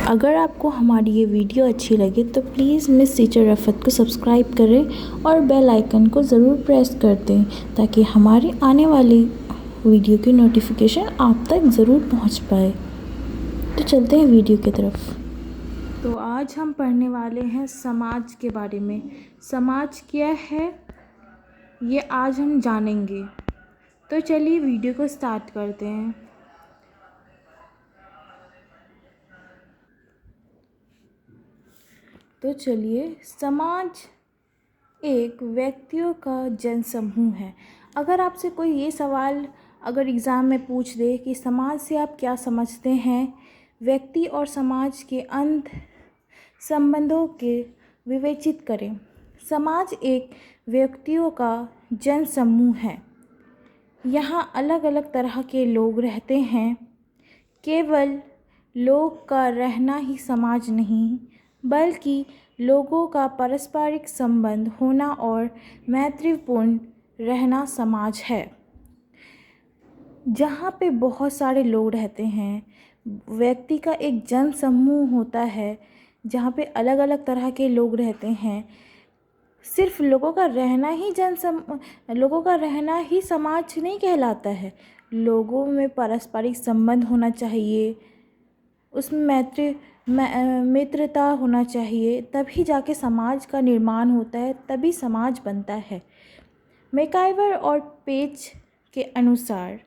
अगर आपको हमारी ये वीडियो अच्छी लगे तो प्लीज़ मिस टीचर रफ़त को सब्सक्राइब करें और बेल आइकन को ज़रूर प्रेस कर दें ताकि हमारे आने वाली वीडियो की नोटिफिकेशन आप तक ज़रूर पहुंच पाए। तो चलते हैं वीडियो की तरफ। तो आज हम पढ़ने वाले हैं समाज के बारे में। समाज क्या है ये आज हम जानेंगे। तो चलिए वीडियो को स्टार्ट करते हैं। तो चलिए, समाज एक व्यक्तियों का जनसमूह है। अगर आपसे कोई ये सवाल अगर एग्ज़ाम में पूछ दे कि समाज से आप क्या समझते हैं, व्यक्ति और समाज के अंत संबंधों के विवेचित करें। समाज एक व्यक्तियों का जनसमूह है। यहाँ अलग अलग तरह के लोग रहते हैं। केवल लोग का रहना ही समाज नहीं, बल्कि लोगों का पारस्परिक संबंध होना और मैत्रीपूर्ण रहना समाज है। जहाँ पे बहुत सारे लोग रहते हैं, व्यक्ति का एक जन समूह होता है जहाँ पे अलग अलग तरह के लोग रहते हैं। सिर्फ लोगों का रहना ही समाज नहीं कहलाता है। लोगों में पारस्परिक संबंध होना चाहिए, उसमें मित्रता होना चाहिए, तभी जाके समाज का निर्माण होता है, तभी समाज बनता है। मैकाइवर और पेज के अनुसार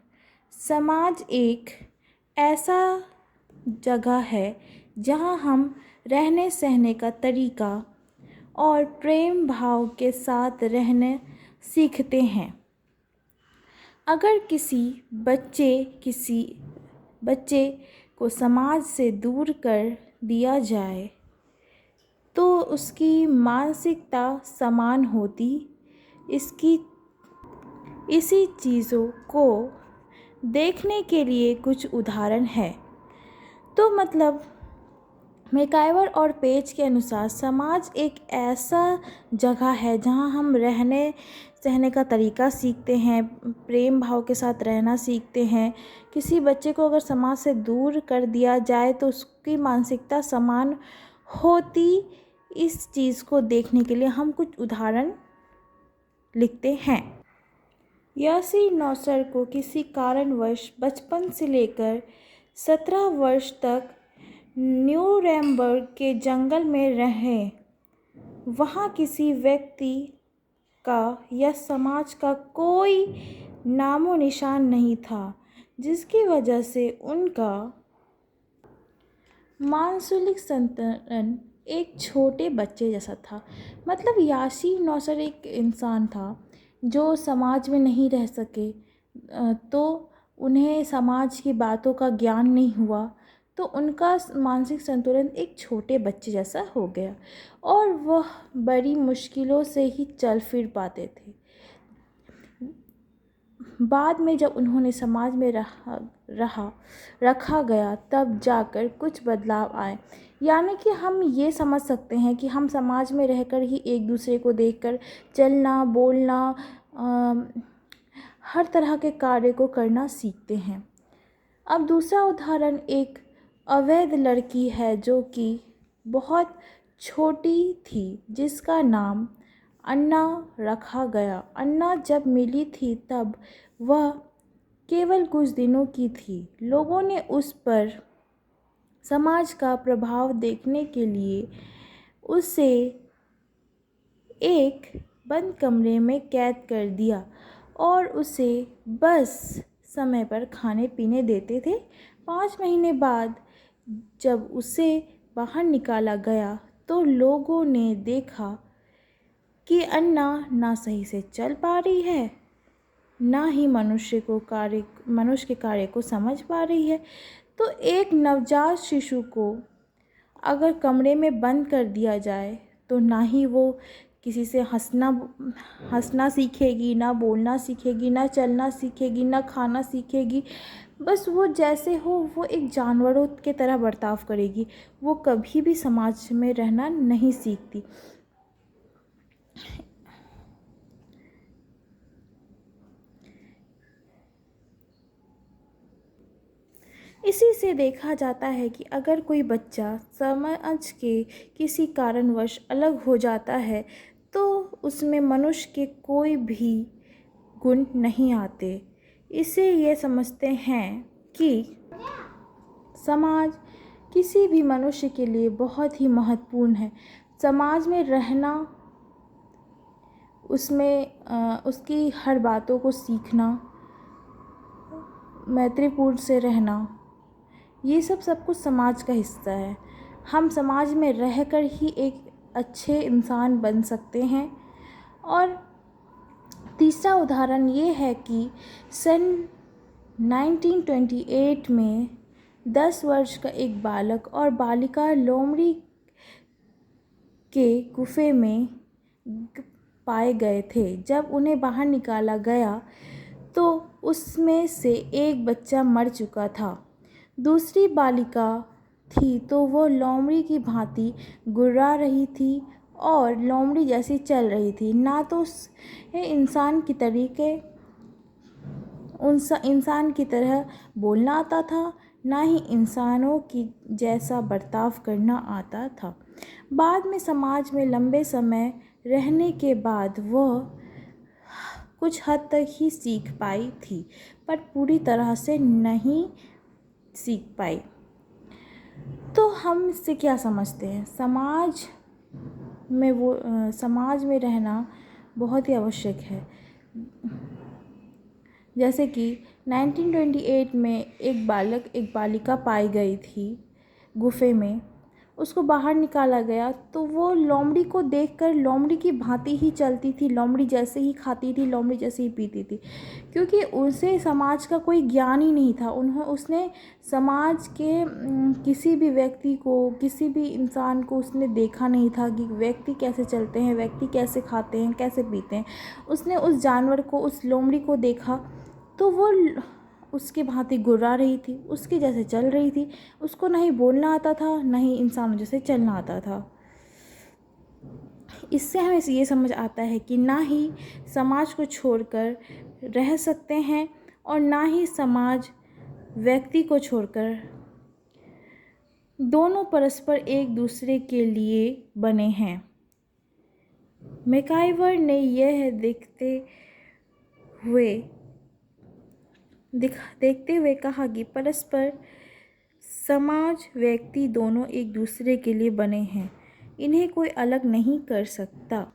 समाज एक ऐसा जगह है जहां हम रहने सहने का तरीका और प्रेम भाव के साथ रहने सीखते हैं। अगर किसी बच्चे को समाज से दूर कर दिया जाए तो उसकी मानसिकता समान होती। इसी चीज़ों को देखने के लिए कुछ उदाहरण है। तो मतलब मैकाइवर और पेज के अनुसार समाज एक ऐसा जगह है जहां हम रहने सहने का तरीका सीखते हैं, प्रेम भाव के साथ रहना सीखते हैं। किसी बच्चे को अगर समाज से दूर कर दिया जाए तो उसकी मानसिकता समान होती। इस चीज़ को देखने के लिए हम कुछ उदाहरण लिखते हैं। यासी नौसर को किसी कारणवश बचपन से लेकर 17 वर्ष तक न्यूरेमबर्ग के जंगल में रहे। वहाँ किसी व्यक्ति का या समाज का कोई नामो निशान नहीं था, जिसकी वजह से उनका मानसिक संतुलन एक छोटे बच्चे जैसा था। मतलब यासी नौसर एक इंसान था जो समाज में नहीं रह सके, तो उन्हें समाज की बातों का ज्ञान नहीं हुआ, तो उनका मानसिक संतुलन एक छोटे बच्चे जैसा हो गया और वह बड़ी मुश्किलों से ही चल फिर पाते थे। बाद में जब उन्होंने समाज में रखा गया तब जाकर कुछ बदलाव आए। यानी कि हम ये समझ सकते हैं कि हम समाज में रहकर ही एक दूसरे को देखकर चलना बोलना, हर तरह के कार्य को करना सीखते हैं। अब दूसरा उदाहरण एक अवैध लड़की है जो कि बहुत छोटी थी, जिसका नाम अन्ना रखा गया। अन्ना जब मिली थी तब वह केवल कुछ दिनों की थी। लोगों ने उस पर समाज का प्रभाव देखने के लिए उसे एक बंद कमरे में कैद कर दिया और उसे बस समय पर खाने पीने देते थे। 5 महीने बाद जब उसे बाहर निकाला गया तो लोगों ने देखा कि अन्ना ना सही से चल पा रही है, ना ही मनुष्य के कार्य को समझ पा रही है। तो एक नवजात शिशु को अगर कमरे में बंद कर दिया जाए तो ना ही वो किसी से हंसना सीखेगी, ना बोलना सीखेगी, ना चलना सीखेगी, ना खाना सीखेगी। बस वो जैसे हो वो एक जानवरों के तरह बर्ताव करेगी। वो कभी भी समाज में रहना नहीं सीखती। इसी से देखा जाता है कि अगर कोई बच्चा समाज के किसी कारणवश अलग हो जाता है तो उसमें मनुष्य के कोई भी गुण नहीं आते। इसे ये समझते हैं कि समाज किसी भी मनुष्य के लिए बहुत ही महत्वपूर्ण है। समाज में रहना, उसकी हर बातों को सीखना, मैत्रीपूर्ण से रहना, ये सब कुछ समाज का हिस्सा है। हम समाज में रहकर ही एक अच्छे इंसान बन सकते हैं। और तीसरा उदाहरण ये है कि सन 1928 में 10 वर्ष का एक बालक और बालिका लोमड़ी के गुफे में पाए गए थे। जब उन्हें बाहर निकाला गया तो उसमें से एक बच्चा मर चुका था। दूसरी बालिका थी तो वो लोमड़ी की भांति गुर्रा रही थी और लोमड़ी जैसी चल रही थी। ना तो इंसान की तरह बोलना आता था, ना ही इंसानों की जैसा बर्ताव करना आता था। बाद में समाज में लंबे समय रहने के बाद वह कुछ हद तक ही सीख पाई थी, पर पूरी तरह से नहीं सीख पाई। तो हम इससे क्या समझते हैं? समाज में रहना बहुत ही आवश्यक है। जैसे कि 1928 में एक बालक एक बालिका पाई गई थी गुफे में, उसको बाहर निकाला गया तो वो लोमड़ी को देखकर लोमड़ी की भांति ही चलती थी, लोमड़ी जैसे ही खाती थी, लोमड़ी जैसे ही पीती थी, क्योंकि उसे समाज का कोई ज्ञान ही नहीं था। उसने समाज के किसी भी व्यक्ति को, किसी भी इंसान को उसने देखा नहीं था कि व्यक्ति कैसे चलते हैं, व्यक्ति कैसे खाते हैं, कैसे पीते हैं। उसने उस जानवर को, उस लोमड़ी को देखा तो वो उसकी भांति गुर्रा रही थी, उसके जैसे चल रही थी। उसको ना ही बोलना आता था, ना ही इंसानों जैसे चलना आता था। इससे हमें ये समझ आता है कि ना ही समाज को छोड़कर रह सकते हैं और ना ही समाज व्यक्ति को छोड़कर। दोनों परस्पर एक दूसरे के लिए बने हैं। मैकाइवर ने यह देखते हुए कहा कि परस्पर समाज व्यक्ति दोनों एक दूसरे के लिए बने हैं, इन्हें कोई अलग नहीं कर सकता।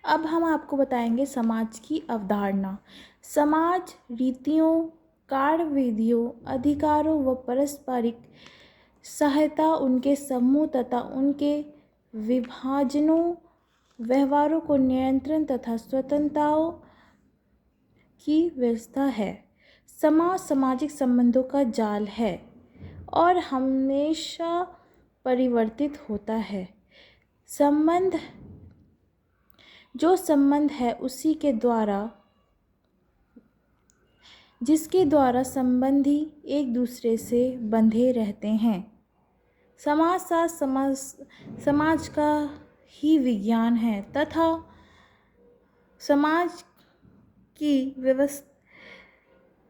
अब हम आपको बताएंगे समाज की अवधारणा। समाज रीतियों, कार्यविधियों, अधिकारों व पारस्परिक सहायता, उनके समूह तथा उनके विभाजनों, व्यवहारों को नियंत्रण तथा स्वतंत्रताओं की व्यवस्था है। समाज सामाजिक संबंधों का जाल है और हमेशा परिवर्तित होता है। जो संबंध है उसी के द्वारा, जिसके द्वारा संबंधी एक दूसरे से बंधे रहते हैं। समाज का ही विज्ञान है तथा समाज की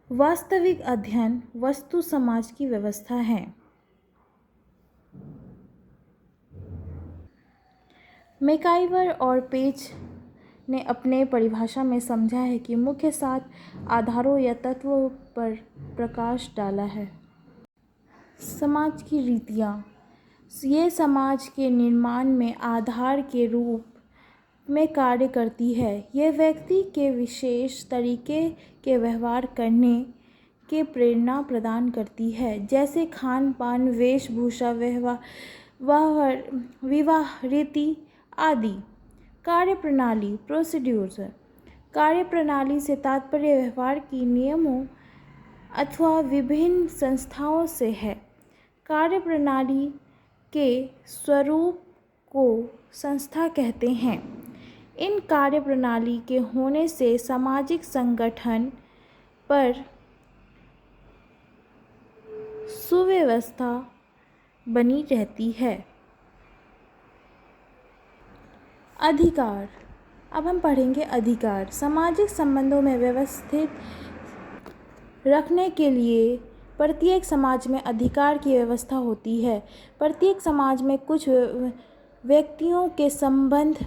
वास्तविक अध्ययन वस्तु समाज की व्यवस्था है। मैकाइवर और पेज ने अपने परिभाषा में समझा है कि मुख्य 7 आधारों या तत्वों पर प्रकाश डाला है। समाज की रीतियाँ, ये समाज के निर्माण में आधार के रूप में कार्य करती है। यह व्यक्ति के विशेष तरीके के व्यवहार करने के प्रेरणा प्रदान करती है, जैसे खान पान, वेशभूषा, विवाह रीति आदि। कार्यप्रणाली, प्रोसीड्यूर्स। कार्यप्रणाली से तात्पर्य व्यवहार की नियमों अथवा विभिन्न संस्थाओं से है। कार्यप्रणाली के स्वरूप को संस्था कहते हैं। इन कार्यप्रणाली के होने से सामाजिक संगठन पर सुव्यवस्था बनी रहती है। अधिकार। अब हम पढ़ेंगे अधिकार। सामाजिक संबंधों में व्यवस्थित रखने के लिए प्रत्येक समाज में अधिकार की व्यवस्था होती है। प्रत्येक समाज में कुछ व्यक्तियों के संबंध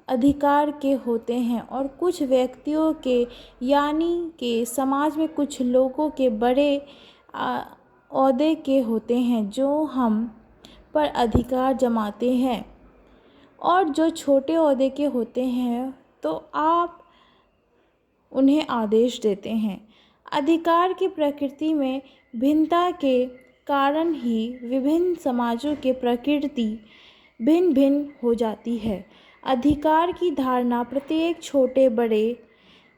अधिकार के होते हैं और कुछ व्यक्तियों के, यानी कि समाज में कुछ लोगों के बड़े ओहदे के होते हैं जो हम पर अधिकार जमाते हैं, और जो छोटे ओहदे के होते हैं तो आप उन्हें आदेश देते हैं। अधिकार की प्रकृति में भिन्नता के कारण ही विभिन्न समाजों की प्रकृति भिन्न भिन्न हो जाती है। अधिकार की धारणा प्रत्येक छोटे बड़े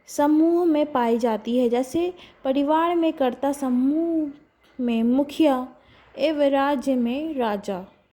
समूह में पाई जाती है, जैसे परिवार में कर्ता, समूह में मुखिया एवं राज्य में राजा।